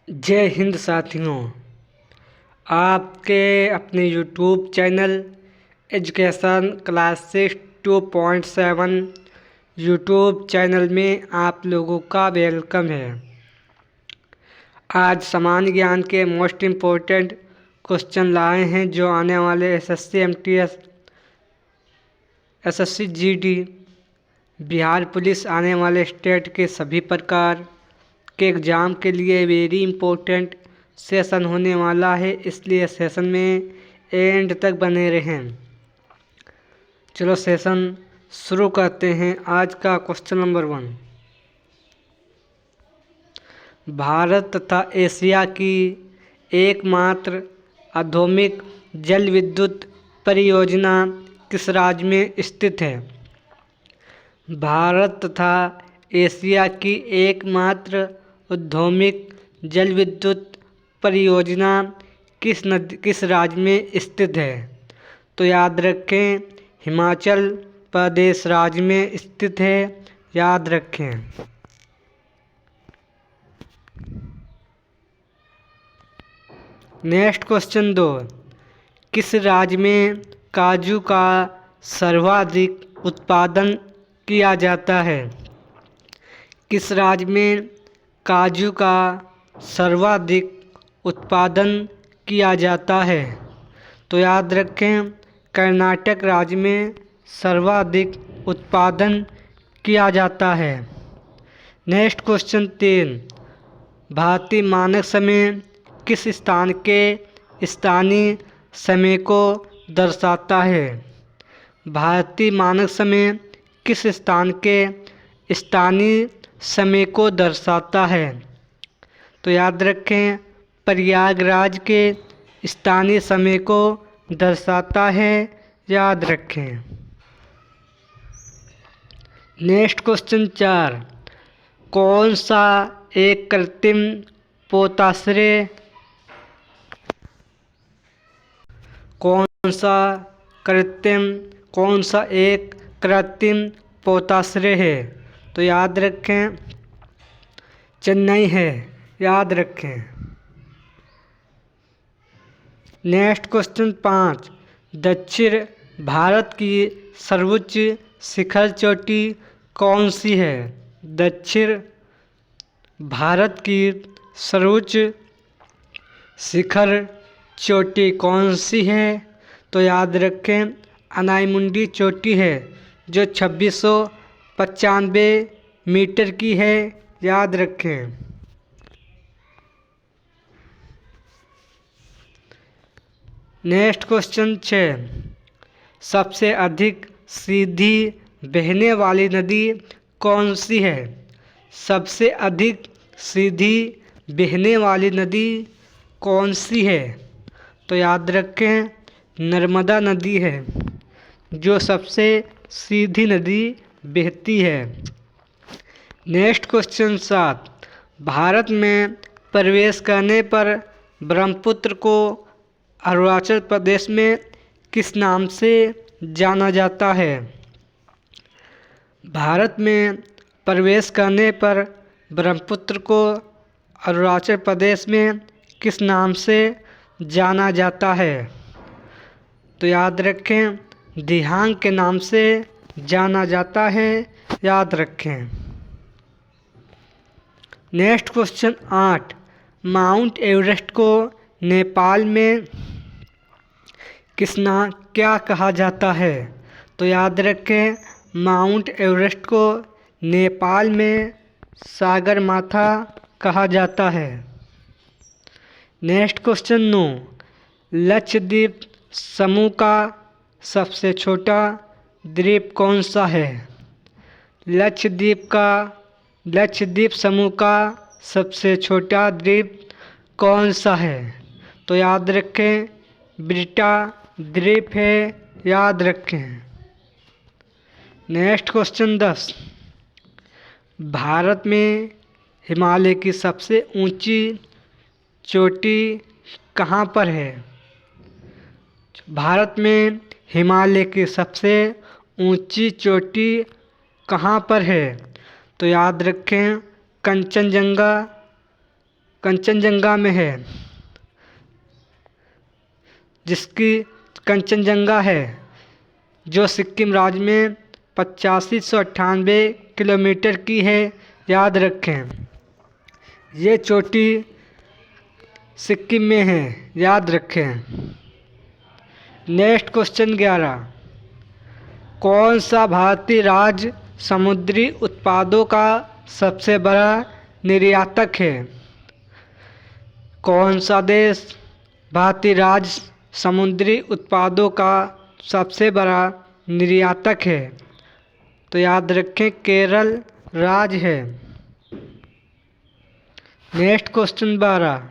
जय हिंद साथियों। आपके अपने YouTube channel education classes 2.7 YouTube channel में आप लोगों का वेलकम है। आज सामान्य ज्ञान के मोस्ट इम्पोर्टेंट क्वेश्चन लाए हैं जो आने वाले SSC MTS, SSC GD, Bihar police आने वाले स्टेट के सभी प्रकार के एग्ज़ाम के लिए वेरी इम्पोर्टेंट सेशन होने वाला है, इसलिए सेशन में एंड तक बने रहें। चलो सेशन शुरू करते हैं। आज का क्वेश्चन नंबर 1, भारत तथा एशिया की एकमात्र औद्योगिक जल विद्युत परियोजना किस राज्य में स्थित है? भारत तथा एशिया की एकमात्र औद्योगिक जल विद्युत परियोजना किस राज्य में स्थित है? तो याद रखें, हिमाचल प्रदेश राज्य में स्थित है। याद रखें। नेक्स्ट क्वेश्चन 2, किस राज्य में काजू का सर्वाधिक उत्पादन किया जाता है? किस राज्य में काजू का सर्वाधिक उत्पादन किया जाता है? तो याद रखें, कर्नाटक राज्य में सर्वाधिक उत्पादन किया जाता है। नेक्स्ट क्वेश्चन 3, भारतीय मानक समय किस स्थान के स्थानीय समय को दर्शाता है? भारतीय मानक समय किस स्थान के स्थानीय समय को दर्शाता है? तो याद रखें, प्रयागराज के स्थानीय समय को दर्शाता है। याद रखें। नेक्स्ट क्वेश्चन 4, कौन सा एक कृत्रिम पोताश्रय एक कृत्रिम पोताश्रय है? तो याद रखें, चेन्नई है। याद रखें। नेक्स्ट क्वेश्चन 5, दक्षिण भारत की सर्वोच्च शिखर चोटी कौन सी है? दक्षिण भारत की सर्वोच्च शिखर चोटी कौन सी है? तो याद रखें, अनाईमुंडी चोटी है जो 2695 मीटर की है। याद रखें। नेक्स्ट क्वेश्चन 6, सबसे अधिक सीधी बहने वाली नदी कौन सी है? सबसे अधिक सीधी बहने वाली नदी कौन सी है? तो याद रखें, नर्मदा नदी है जो सबसे सीधी नदी बहती है। नेक्स्ट क्वेश्चन 7, भारत में प्रवेश करने पर ब्रह्मपुत्र को अरुणाचल प्रदेश में किस नाम से जाना जाता है? भारत में प्रवेश करने पर ब्रह्मपुत्र को अरुणाचल प्रदेश में किस नाम से जाना जाता है? तो याद रखें, दिहांग के नाम से जाना जाता है। याद रखें। नेक्स्ट क्वेश्चन 8, माउंट एवरेस्ट को नेपाल में क्या कहा जाता है? तो याद रखें, माउंट एवरेस्ट को नेपाल में सागरमाथा कहा जाता है। नेक्स्ट क्वेश्चन 9, लक्षद्वीप समूह का सबसे छोटा द्वीप कौन सा है? लक्षद्वीप समूह का सबसे छोटा द्वीप कौन सा है? तो याद रखें, ब्रिटा द्वीप है। याद रखें। नेक्स्ट क्वेश्चन 10, भारत में हिमालय की सबसे ऊंची चोटी कहाँ पर है? भारत में हिमालय की सबसे ऊंची चोटी कहाँ पर है? तो याद रखें, कंचनजंगा कंचनजंगा में है, जिसकी कंचनजंगा है जो सिक्किम राज्य में 8598 किलोमीटर की है। याद रखें, ये चोटी सिक्किम में है, याद रखें। नेक्स्ट क्वेश्चन 11, कौन सा भारतीय राज्य समुद्री उत्पादों का सबसे बड़ा निर्यातक है? कौन सा देश भारतीय राज्य समुद्री उत्पादों का सबसे बड़ा निर्यातक है? तो याद रखें, केरल राज्य है। नेक्स्ट क्वेश्चन 12,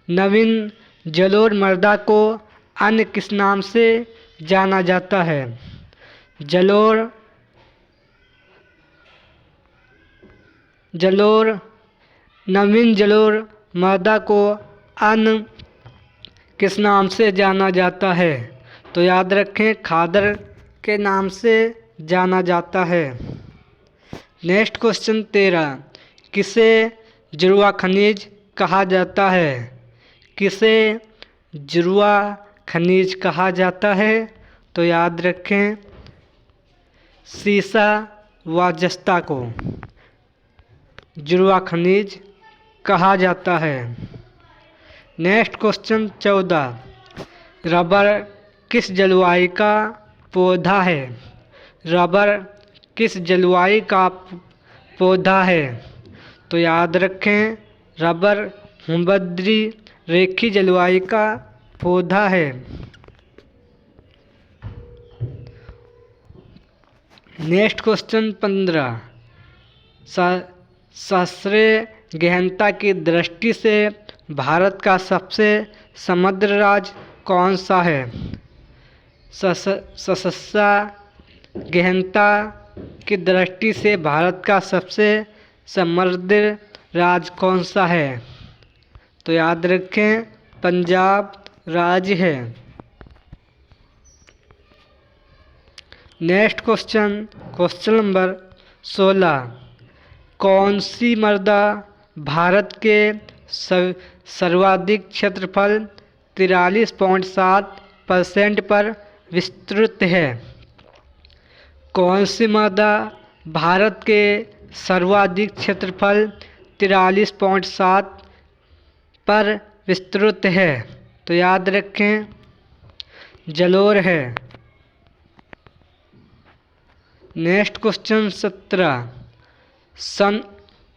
नवीन जलोढ़ मृदा को अन्य किस नाम से जाना जाता है? नवीन जलोढ़ मृदा को अन्य किस नाम से जाना जाता है? तो याद रखें, खादर के नाम से जाना जाता है। नेक्स्ट क्वेश्चन 13, किसे जुड़वा खनिज कहा जाता है? किसे जुड़वा खनिज कहा जाता है? तो याद रखें, सीसा व जस्ता को जुड़वा खनिज कहा जाता है। नेक्स्ट क्वेश्चन 14, रबर किस जलवायु का पौधा है? रबर किस जलवायु का पौधा है? तो याद रखें, रबर भूमध्य रेखीय जलवायु का पौधा है। नेक्स्ट क्वेश्चन 15, सहस्राब्दीय गहनता की दृष्टि से भारत का सबसे समृद्ध राज्य कौन सा है? सहस्राब्दीय गहनता की दृष्टि से भारत का सबसे समृद्ध राज्य कौन सा है? तो याद रखें, पंजाब राज्य है। नेक्स्ट क्वेश्चन नंबर 16, कौन सी मृदा भारत के सर्वाधिक क्षेत्रफल 43.7% पर विस्तृत है? कौन सी मृदा भारत के सर्वाधिक क्षेत्रफल 43.7 पर विस्तृत है? तो याद रखें, जलोढ़ है। नेक्स्ट क्वेश्चन 17, सन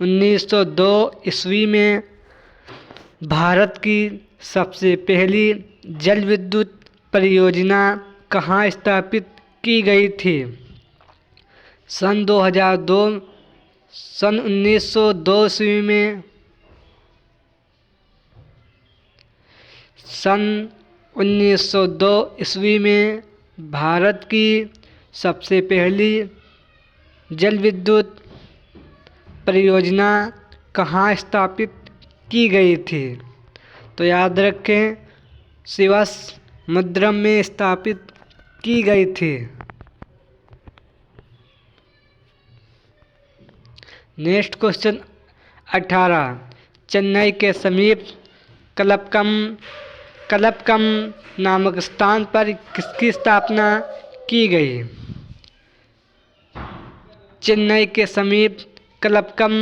1902 ईस्वी में भारत की सबसे पहली जल विद्युत परियोजना कहाँ स्थापित की गई थी? सन 1902 ईस्वी में सन 1902 ईस्वी में भारत की सबसे पहली जल विद्युत परियोजना कहाँ स्थापित की गई थी? तो याद रखें, शिवासमुद्रम में स्थापित की गई थी। नेक्स्ट क्वेश्चन 18, चेन्नई के समीप कलपकम नामक स्थान पर किसकी स्थापना की गई? चेन्नई के समीप कलपकम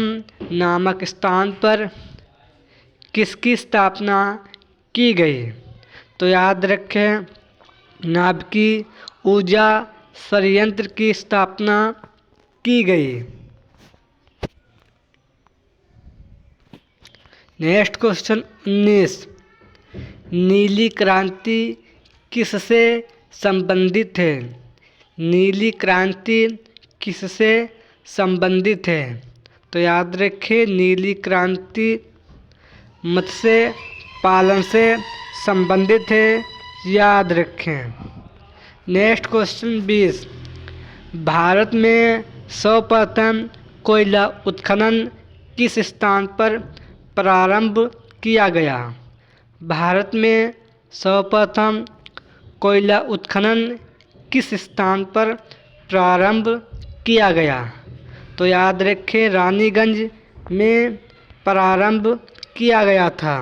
नामक स्थान पर किसकी स्थापना की गई? तो याद रखें, नाभिकीय ऊर्जा संयंत्र की स्थापना की गई। नेक्स्ट क्वेश्चन 19, नीली क्रांति किससे संबंधित है? नीली क्रांति किससे संबंधित है? तो याद रखें, नीली क्रांति मत्स्य पालन से संबंधित है, याद रखें। नेक्स्ट क्वेश्चन 20, भारत में सर्वप्रथम कोयला उत्खनन किस स्थान पर प्रारंभ किया गया? भारत में सर्वप्रथम कोयला उत्खनन किस स्थान पर प्रारंभ किया गया? तो याद रखें, रानीगंज में प्रारंभ किया गया था।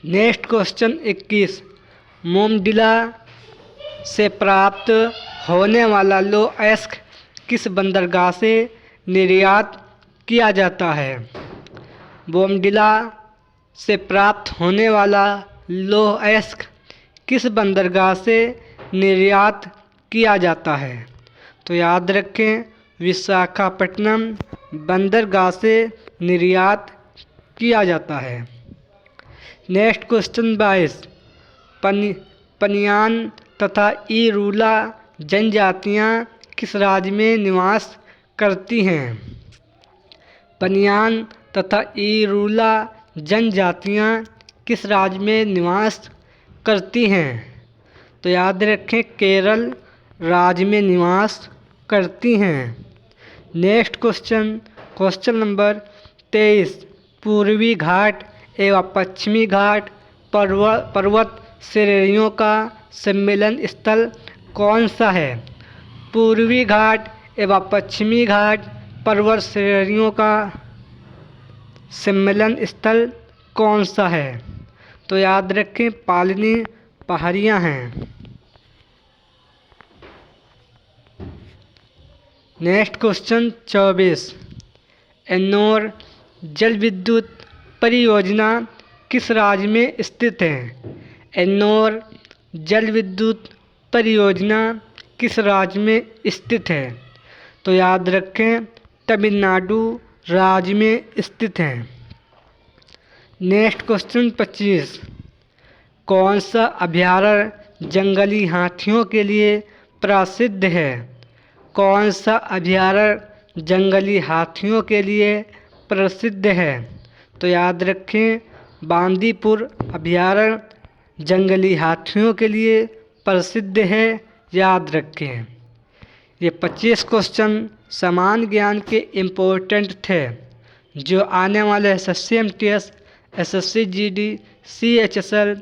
नेक्स्ट क्वेश्चन 21, मोमडिला से प्राप्त होने वाला लौह अयस्क किस बंदरगाह से निर्यात किया जाता है? बोमडिला से प्राप्त होने वाला लौह अयस्क किस बंदरगाह से निर्यात किया जाता है? तो याद रखें, विशाखापट्टनम बंदरगाह से निर्यात किया जाता है। नेक्स्ट क्वेश्चन 22, पनियान तथा ईरूला जनजातियाँ किस राज्य में निवास करती हैं? पनियान तथा ईरूला जनजातियाँ किस राज्य में निवास करती हैं? तो याद रखें, केरल राज्य में निवास करती हैं। नेक्स्ट क्वेश्चन नंबर 23, पूर्वी घाट एवं पश्चिमी घाट पर्वत श्रेणियों का सम्मेलन स्थल कौन सा है? पूर्वी घाट एवं पश्चिमी घाट पर्वत श्रेणियों का सम्मेलन स्थल कौन सा है? तो याद रखें, पालनी पहाड़ियाँ हैं। नेक्स्ट क्वेश्चन 24, एन्नोर जल विद्युत परियोजना किस राज्य में स्थित है? एन्नोर जल विद्युत परियोजना किस राज्य में स्थित है? तो याद रखें, तमिलनाडु राज्य में स्थित है। नेक्स्ट क्वेश्चन 25, कौन सा अभयारण्य जंगली हाथियों के लिए प्रसिद्ध है? कौन सा अभयारण्य जंगली हाथियों के लिए प्रसिद्ध है? तो याद रखें, बांदीपुर अभयारण्य जंगली हाथियों के लिए प्रसिद्ध है, याद रखें। ये 25 क्वेश्चन समान ज्ञान के इम्पोर्टेंट थे, जो आने वाले SSC-MTS, SSC-GD, CHSL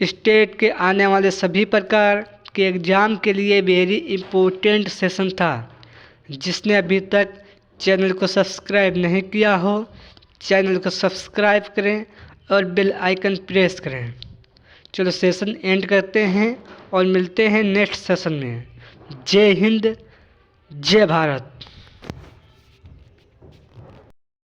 स्टेट के आने वाले सभी प्रकार के एग्ज़ाम के लिए वेरी इम्पोर्टेंट सेशन था। जिसने अभी तक चैनल को सब्सक्राइब नहीं किया हो, चैनल को सब्सक्राइब करें और बेल आइकन प्रेस करें। चलो सेशन एंड करते हैं और मिलते हैं नेक्स्ट सेशन में। जय हिंद, जय भारत।